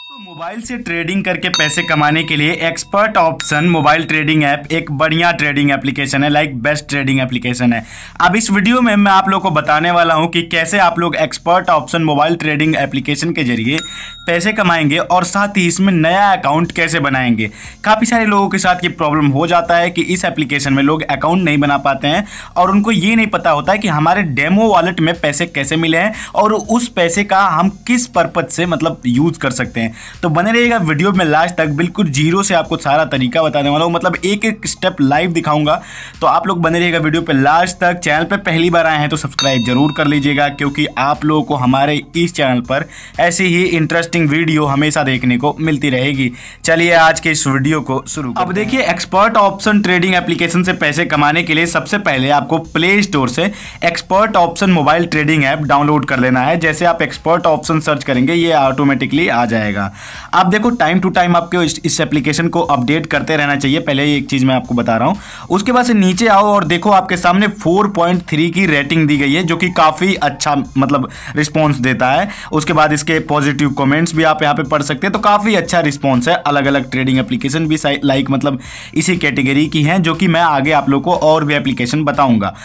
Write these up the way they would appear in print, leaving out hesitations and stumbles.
तो मोबाइल से ट्रेडिंग करके पैसे कमाने के लिए expert option mobile trading app एक बढ़िया ट्रेडिंग एप्लीकेशन है, लाइक बेस्ट ट्रेडिंग एप्लीकेशन है। अब इस वीडियो में मैं आप लोग को बताने वाला हूं कि कैसे आप लोग expert option mobile trading application के जरिए पैसे कमाएंगे और साथ ही इसमें नया अकाउंट कैसे बनाएंगे। काफ़ी सारे लोगों के साथ ये प्रॉब्लम हो जाता है कि इस एप्लीकेशन में लोग अकाउंट नहीं बना पाते हैं और उनको ये नहीं पता होता है कि हमारे डेमो वॉलेट में पैसे कैसे मिले हैं और उस पैसे का हम किस पर्पज से मतलब यूज़ कर सकते हैं। तो बने रहिएगा वीडियो में लास्ट तक, बिल्कुल जीरो से आपको सारा तरीका बताने वाला हूँ, मतलब एक एक स्टेप लाइव दिखाऊंगा। तो आप लोग बने रहिएगा वीडियो पे लास्ट तक। चैनल पे पहली बार आए हैं तो सब्सक्राइब जरूर कर लीजिएगा, क्योंकि आप लोगों को हमारे इस चैनल पर ऐसी ही इंटरेस्टिंग वीडियो हमेशा देखने को मिलती रहेगी। चलिए आज के इस वीडियो को शुरू। अब देखिए, एक्सपर्ट ऑप्शन ट्रेडिंग एप्लीकेशन से पैसे कमाने के लिए सबसे पहले आपको प्ले स्टोर से expert option mobile trading app download कर लेना है। जैसे आप एक्सपर्ट ऑप्शन सर्च करेंगे ये ऑटोमेटिकली आ जाएगा। आप देखो, टाइम टू टाइम आपको इस एप्लीकेशन को अपडेट करते रहना चाहिए। पहले एक चीज मैं आपको बता रहा हूं, उसके बाद से नीचे आओ और देखो आपके सामने 4.3 की रेटिंग दी गई है, जो कि काफी अच्छा मतलब रिस्पॉन्स देता है। उसके बाद इसके पॉजिटिव कमेंट्स भी आप यहाँ पे पढ़ सकते हैं। तो काफी अच्छा रिस्पॉन्स है। अलग अलग ट्रेडिंग एप्लीकेशन भी लाइक मतलब इसी कैटेगरी की हैं, जो कि मैं आगे आप लोग को और भी एप्लीकेशन बताऊंगा।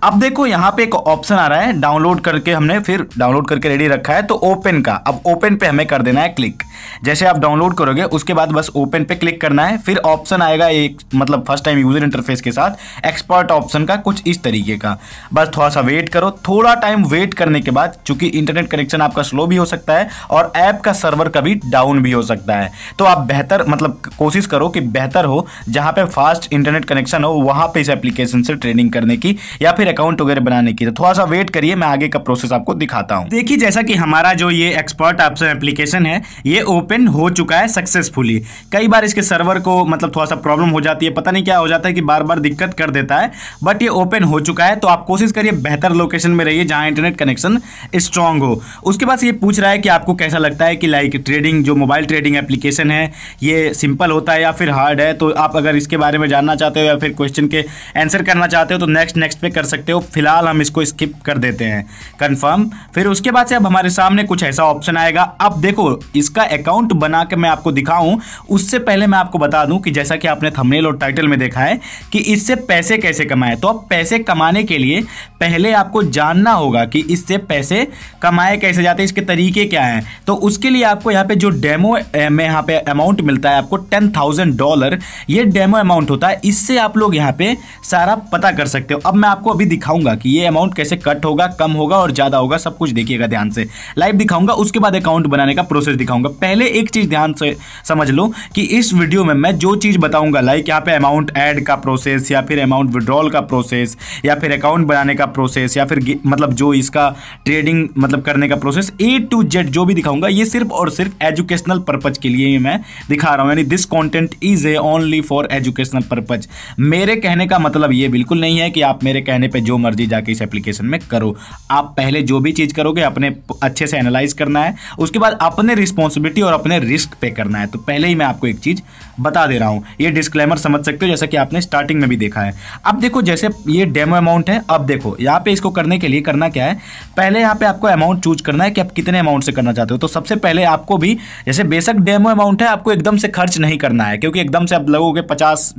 अब देखो यहाँ पे एक ऑप्शन आ रहा है डाउनलोड करके, हमने फिर डाउनलोड करके रेडी रखा है तो ओपन का। अब ओपन पे हमें कर देना है क्लिक। जैसे आप डाउनलोड करोगे उसके बाद बस ओपन पे क्लिक करना है। फिर ऑप्शन आएगा एक मतलब फर्स्ट टाइम यूजर इंटरफेस के साथ एक्सपर्ट ऑप्शन का कुछ इस तरीके का। बस थोड़ा सा वेट करो। थोड़ा टाइम वेट करने के बाद, चूंकि इंटरनेट कनेक्शन आपका स्लो भी हो सकता है और ऐप का सर्वर कभी डाउन भी हो सकता है, तो आप बेहतर मतलब कोशिश करो कि बेहतर हो जहां पे फास्ट इंटरनेट कनेक्शन हो वहां पे इस एप्लीकेशन से ट्रेडिंग करने की या फिर अकाउंट वगैरह बनाने की। तो थोड़ा सा वेट करिए, मैं आगे का प्रोसेस आपको दिखाता हूं। देखिए, जैसा कि हमारा जो ये एक्सपर्ट ऑप्शन एप्लीकेशन है ये ओपन हो चुका है सक्सेसफुली। कई बार इसके सर्वर को मतलब थोड़ा सा प्रॉब्लम हो जाती है, पता नहीं क्या हो जाता है कि बार बार दिक्कत कर देता है, बट ये ओपन हो चुका है। तो आप कोशिश करिए बेहतर लोकेशन में रहिए जहां इंटरनेट कनेक्शन स्ट्रांग हो। उसके बाद ये पूछ रहा है कि आपको कैसा लगता है कि लाइक ट्रेडिंग जो मोबाइल ट्रेडिंग एप्लीकेशन है ये सिंपल होता है या फिर हार्ड है। तो आप अगर इसके बारे में जानना चाहते हो या फिर क्वेश्चन के आंसर करना चाहते हो तो नेक्स्ट पे कर सकते हो। फिलहाल हम इसको स्किप कर देते हैं, कंफर्म। फिर उसके बाद से अब हमारे सामने कुछ ऐसा ऑप्शन आएगा। अब देखो, इसका अकाउंट बना के मैं आपको दिखाऊं उससे पहले मैं आपको बता दूं कि जैसा कि आपने थंबनेल और टाइटल में देखा है कि इससे पैसे कैसे कमाएं। तो अब पैसे कमाने के लिए पहले आपको जानना होगा कि इससे पैसे कमाए कैसे जाते हैं, इसके तरीके क्या हैं। तो उसके लिए आपको यहाँ पे जो डेमो में यहाँ पे अमाउंट मिलता है आपको $10,000, ये डेमो अमाउंट होता है। इससे आप लोग यहाँ पे सारा पता कर सकते हो। अब मैं आपको अभी दिखाऊंगा कि ये अमाउंट कैसे कट होगा, कम होगा और ज्यादा होगा, सब कुछ देखिएगा ध्यान से। लाइव दिखाऊंगा, उसके बाद अकाउंट बनाने का प्रोसेस दिखाऊंगा। पहले एक चीज ध्यान से समझ लो कि इस वीडियो में मैं जो चीज बताऊंगा, लाइक यहाँ पे अमाउंट ऐड का प्रोसेस या फिर अमाउंट विड्रॉल का प्रोसेस या फिर अकाउंट बनाने का प्रोसेस या फिर मतलब जो इसका ट्रेडिंग मतलब करने का प्रोसेस, A to Z जो भी दिखाऊंगा ये सिर्फ और सिर्फ एजुकेशनल पर्पज के लिए मैं दिखा रहा हूं। यानी this content is only for educational purpose. मेरे कहने का मतलब ये बिल्कुल नहीं है कि आप मेरे कहने पे जो मर्जी जाके इस एप्लीकेशन में करो। आप पहले जो भी चीज करोगे अपने अच्छे से एनालाइज करना है, उसके बाद अपने रिस्पॉन्सिबिलिटी और अपने रिस्क पे करना है। तो पहले ही मैं आपको एक चीज बता दे रहा हूं, ये डिस्क्लेमर समझ सकते हो जैसा कि आपने स्टार्टिंग में भी देखा है। अब देखो, जैसे ये डेमो अमाउंट है। अब देखो यहाँ पे इसको करने के लिए करना क्या है, पहले यहाँ पे आपको अमाउंट चूज करना है कि आप कितने अमाउंट से करना चाहते हो। तो सबसे पहले आपको भी जैसे बेसिक डेमो अमाउंट है, आपको एकदम से खर्च नहीं करना है, क्योंकि एकदम से आप लगोगे $50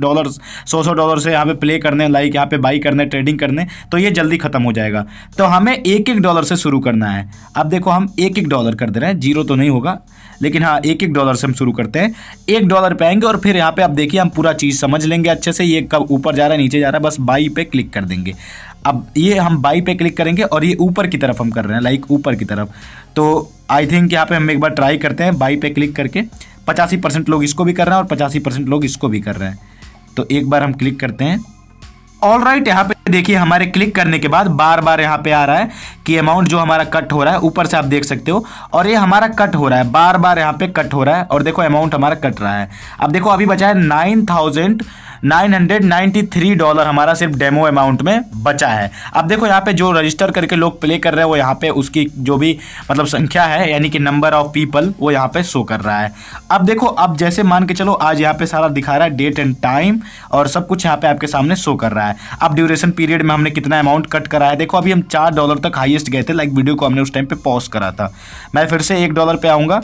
$100 से यहाँ पे प्ले करने, लाइक यहाँ पे बाई करने, ट्रेडिंग करने, तो ये जल्दी खत्म हो जाएगा। तो हमें $1 से शुरू करना है। अब देखो हम $1 कर दे रहे हैं, जीरो तो नहीं होगा लेकिन हाँ $1 से हम शुरू करते हैं। $1 पे आएंगे और फिर यहाँ पे आप देखिए हम पूरा चीज़ समझ लेंगे अच्छे से, ये कब ऊपर जा रहा है नीचे जा रहा है, बस बाई पे क्लिक कर देंगे। अब ये हम बाई पे क्लिक करेंगे और ये ऊपर की तरफ हम कर रहे हैं, लाइक ऊपर की तरफ। तो आई थिंक यहाँ पे हम एक बार ट्राई करते हैं बाई पे क्लिक करके। 85% लोग इसको भी कर रहे हैं और 85% लोग इसको भी कर रहे हैं। तो एक बार हम क्लिक करते हैं। ऑल राइट, यहाँ पे देखिए हमारे क्लिक करने के बाद बार बार यहाँ पे आ रहा है कि अमाउंट जो हमारा कट हो रहा है, ऊपर से आप देख सकते हो, और ये हमारा कट हो रहा है, बार बार यहाँ पे कट हो रहा है और देखो अमाउंट हमारा कट रहा है। अब देखो अभी बचा है $9,993 हमारा सिर्फ डेमो अमाउंट में बचा है। अब देखो यहाँ पे जो रजिस्टर करके लोग प्ले कर रहे हैं वो यहाँ पे उसकी जो भी मतलब संख्या है, यानी कि नंबर ऑफ पीपल, वो यहाँ पे शो कर रहा है। अब देखो, अब जैसे मान के चलो आज यहाँ पे सारा दिखा रहा है, डेट एंड टाइम और सब कुछ यहाँ पे आपके सामने शो कर रहा है। अब ड्यूरेशन पीरियड में हमने कितना अमाउंट कट करा है, देखो अभी हम $4 तक हाईएस्ट गए थे, लाइक वीडियो को हमने उस टाइम पे पॉज करा था। मैं फिर से $1 पे आऊँगा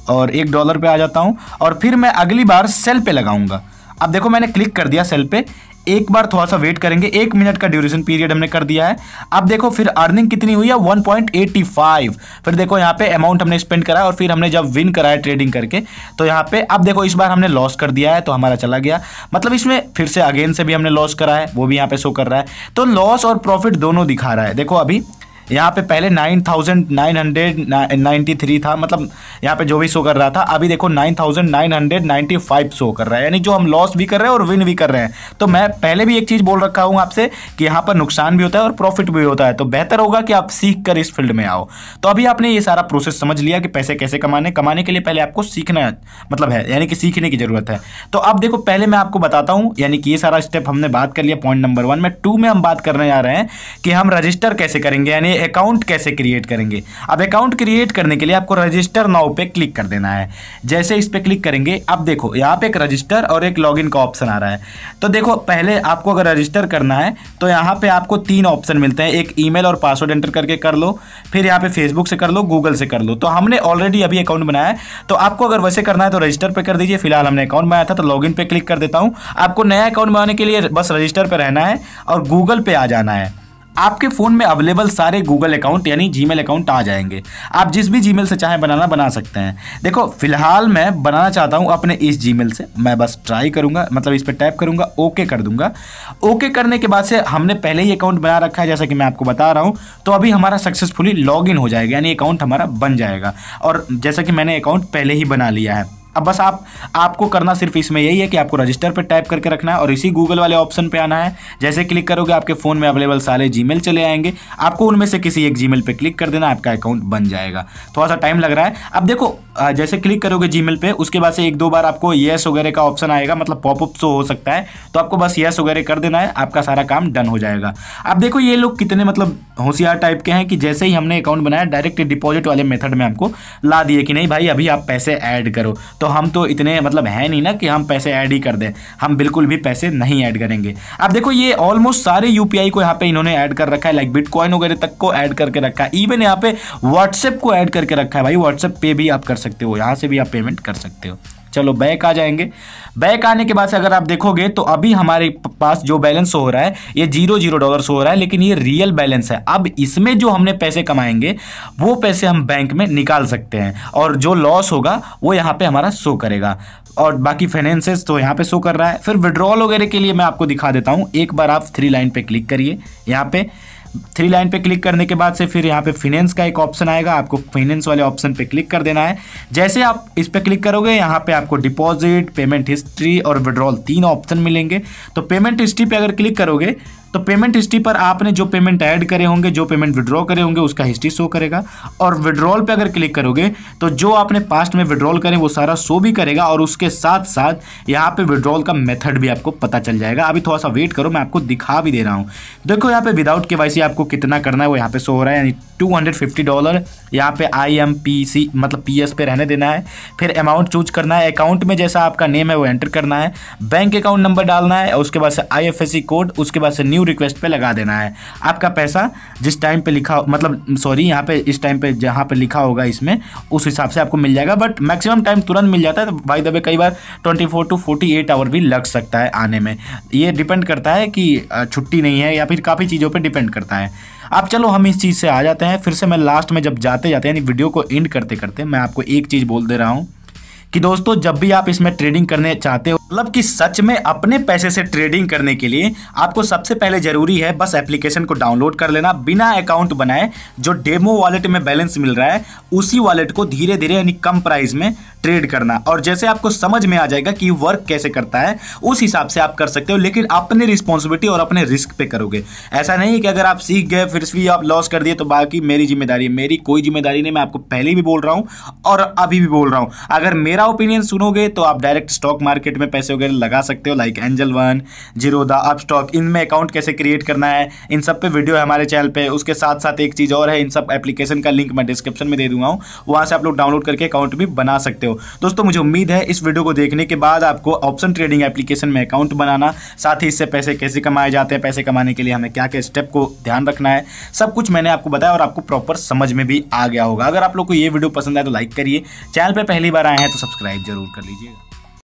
और $1 पे आ जाता हूँ और फिर मैं अगली बार सेल पे लगाऊंगा। अब देखो मैंने क्लिक कर दिया सेल पे, एक बार थोड़ा सा वेट करेंगे, 1 मिनट का ड्यूरेशन पीरियड हमने कर दिया है। अब देखो फिर अर्निंग कितनी हुई है 1.85। फिर देखो यहाँ पे अमाउंट हमने स्पेंड करा और फिर हमने जब विन करा है ट्रेडिंग करके तो यहाँ पे अब देखो इस बार हमने लॉस कर दिया है तो हमारा चला गया, मतलब इसमें फिर से अगेन से भी हमने लॉस करा है, वो भी यहाँ पे शो कर रहा है। तो लॉस और प्रॉफिट दोनों दिखा रहा है। देखो अभी यहाँ पे पहले 9,993 था, मतलब यहाँ पे जो भी शो कर रहा था, अभी देखो 9,995 शो कर रहा है, यानी जो हम लॉस भी कर रहे हैं और विन भी कर रहे हैं। तो मैं पहले भी एक चीज़ बोल रखा हूँ आपसे कि यहाँ पर नुकसान भी होता है और प्रॉफिट भी होता है, तो बेहतर होगा कि आप सीख कर इस फील्ड में आओ। तो अभी आपने ये सारा प्रोसेस समझ लिया कि पैसे कैसे कमाने के लिए पहले आपको सीखना मतलब है, यानी कि सीखने की जरूरत है। तो अब देखो पहले मैं आपको बताता हूँ, यानी कि ये सारा स्टेप हमने बात कर लिया पॉइंट नंबर 1 में। 2 में हम बात करने जा रहे हैं कि हम रजिस्टर कैसे करेंगे, यानी अकाउंट कैसे क्रिएट करेंगे। अब अकाउंट क्रिएट करने के लिए आपको रजिस्टर नाउ पे क्लिक कर देना है। जैसे इस पे क्लिक करेंगे, अब देखो यहाँ पे एक रजिस्टर और एक लॉगिन का ऑप्शन आ रहा है। तो देखो पहले आपको अगर रजिस्टर करना है तो यहाँ पे आपको 3 ऑप्शन मिलते हैं, एक ईमेल और पासवर्ड एंटर करके कर लो, फिर यहाँ पे फेसबुक से कर लो, गूगल से कर लो। तो हमने ऑलरेडी अभी अकाउंट बनाया है, तो आपको अगर वैसे करना है तो रजिस्टर पे कर दीजिए। फिलहाल हमने अकाउंट बनाया था तो लॉगिन पे क्लिक कर देता हूँ। आपको नया अकाउंट बनाने के लिए बस रजिस्टर पे रहना है और गूगल पे आ जाना है। आपके फ़ोन में अवेलेबल सारे गूगल अकाउंट यानी जीमेल अकाउंट आ जाएंगे। आप जिस भी जीमेल से चाहें बना सकते हैं। देखो फिलहाल मैं बनाना चाहता हूं अपने इस जीमेल से, मैं बस ट्राई करूंगा, मतलब इस पर टैप करूंगा, ओके कर दूंगा। ओके करने के बाद से हमने पहले ही अकाउंट बना रखा है जैसा कि मैं आपको बता रहा हूं, तो अभी हमारा सक्सेसफुली लॉगिन हो जाएगा, यानी अकाउंट हमारा बन जाएगा। और जैसा कि मैंने अकाउंट पहले ही बना लिया है। अब बस आपको करना सिर्फ इसमें यही है कि आपको रजिस्टर पर टाइप करके रखना है और इसी गूगल वाले ऑप्शन पे आना है। जैसे क्लिक करोगे आपके फ़ोन में अवेलेबल सारे जीमेल चले आएंगे, आपको उनमें से किसी एक जीमेल पे क्लिक कर देना, आपका अकाउंट बन जाएगा। थोड़ा सा टाइम लग रहा है। अब देखो जैसे क्लिक करोगे जीमेल पे, उसके बाद से 1-2 बार आपको येस वगैरह का ऑप्शन आएगा, मतलब पॉपअप शो हो सकता है, तो आपको बस येस वगैरह कर देना है, आपका सारा काम डन हो जाएगा। अब देखो ये लोग कितने मतलब होशियार टाइप के हैं कि जैसे ही हमने अकाउंट बनाया डायरेक्ट डिपॉजिट वाले मेथड में हमको ला दिए कि नहीं भाई अभी आप पैसे ऐड करो। तो हम तो इतने मतलब है नहीं ना कि हम पैसे ऐड ही कर दें, हम बिल्कुल भी पैसे नहीं ऐड करेंगे। अब देखो ये ऑलमोस्ट सारे यूपीआई को यहाँ पे इन्होंने ऐड कर रखा है, लाइक बिटकॉइन वगैरह तक को ऐड करके रखा है, इवन यहाँ पे व्हाट्सएप को ऐड करके रखा है। भाई व्हाट्सएप पे भी आप कर सकते हो, यहाँ से भी आप पेमेंट कर सकते हो। चलो बैक आ जाएंगे। बैक आने के बाद से अगर आप देखोगे तो अभी हमारे पास जो बैलेंस हो रहा है ये $0 हो रहा है, लेकिन ये रियल बैलेंस है। अब इसमें जो हमने पैसे कमाएंगे वो पैसे हम बैंक में निकाल सकते हैं और जो लॉस होगा वो यहाँ पे हमारा शो करेगा और बाकी फाइनेंसेस तो यहाँ पे शो कर रहा है। फिर विड्रॉल वगैरह के लिए मैं आपको दिखा देता हूँ। एक बार आप 3 लाइन पे क्लिक करिए, यहाँ पे 3 लाइन पे क्लिक करने के बाद से फिर यहाँ पे फाइनेंस का एक ऑप्शन आएगा, आपको फाइनेंस वाले ऑप्शन पे क्लिक कर देना है। जैसे आप इस पे क्लिक करोगे यहाँ पे आपको डिपॉजिट, पेमेंट हिस्ट्री और विड्रॉल 3 ऑप्शन मिलेंगे। तो पेमेंट हिस्ट्री पे अगर क्लिक करोगे तो पेमेंट हिस्ट्री पर आपने जो पेमेंट ऐड करे होंगे, जो पेमेंट विड्रॉ करे होंगे उसका हिस्ट्री शो करेगा। और विड्रॉल पे अगर क्लिक करोगे तो जो आपने पास्ट में विड्रॉल करें वो सारा शो भी करेगा और उसके साथ साथ यहाँ पे विड्रॉल का मेथड भी आपको पता चल जाएगा। अभी थोड़ा सा वेट करो, मैं आपको दिखा भी दे रहा हूँ। देखो यहाँ पे विदाउट केवाईसी आपको कितना करना है वो यहाँ पे शो हो रहा है, यानी $250 यहाँ पे IMPC मतलब PS पे रहने देना है। फिर अमाउंट चूज करना है, अकाउंट में जैसा आपका नेम है वो एंटर करना है, बैंक अकाउंट नंबर डालना है और उसके बाद से IFSC कोड, उसके बाद से न्यू रिक्वेस्ट पे लगा देना है। आपका पैसा जिस टाइम पे लिखा मतलब सॉरी यहाँ पे इस टाइम पे जहाँ पे लिखा होगा इसमें उस हिसाब से आपको मिल जाएगा, बट मैक्सिमम टाइम तुरंत मिल जाता है। तो बाय द वे कई बार 24 to 48 आवर भी लग सकता है आने में, ये डिपेंड करता है कि छुट्टी नहीं है या फिर काफ़ी चीज़ों पर डिपेंड करता है। अब चलो हम इस चीज़ से आ जाते हैं। फिर से मैं लास्ट में जब जाते यानी वीडियो को एंड करते करते मैं आपको एक चीज़ बोल दे रहा हूँ कि दोस्तों जब भी आप इसमें ट्रेडिंग करने चाहते हो, मतलब कि सच में अपने पैसे से ट्रेडिंग करने के लिए आपको सबसे पहले जरूरी है बस एप्लीकेशन को डाउनलोड कर लेना, बिना अकाउंट बनाए। जो डेमो वॉलेट में बैलेंस मिल रहा है उसी वॉलेट को धीरे धीरे यानी कम प्राइस में ट्रेड करना, और जैसे आपको समझ में आ जाएगा कि वर्क कैसे करता है उस हिसाब से आप कर सकते हो, लेकिन अपनी रिस्पॉन्सिबिलिटी और अपने रिस्क पे करोगे। ऐसा नहीं है कि अगर आप सीख गए फिर भी आप लॉस कर दिए तो बाकी मेरी जिम्मेदारी है। मेरी कोई जिम्मेदारी नहीं, मैं आपको पहले भी बोल रहा हूँ और अभी भी बोल रहा हूँ। अगर मेरा ओपिनियन सुनोगे तो आप डायरेक्ट स्टॉक मार्केट में पैसे वगैरह लगा सकते हो, like angel one, Zerodha, Upstox, इनमें अकाउंट कैसे क्रिएट करना है, इन सब पे वीडियो है हमारे चैनल पे। उसके साथ साथ एक चीज़ और है, इन सब एप्लीकेशन का लिंक मैं डिस्क्रिप्शन में दे दूंगा हूँ, वहाँ से आप लोग डाउनलोड करके अकाउंट भी बना सकते हो। दोस्तों मुझे उम्मीद है इस वीडियो को देखने के बाद आपको ऑप्शन ट्रेडिंग एप्लीकेशन में अकाउंट बनाना, साथ ही इससे पैसे कैसे कमाए जाते हैं, पैसे कमाने के लिए हमें क्या क्या स्टेप को ध्यान रखना है, सब कुछ मैंने आपको बताया और आपको प्रॉपर समझ में भी आ गया होगा। अगर आप लोग को ये वीडियो पसंद आए तो लाइक करिए, चैनल पर पहली बार आए हैं तो सब्सक्राइब जरूर कर लीजिएगा।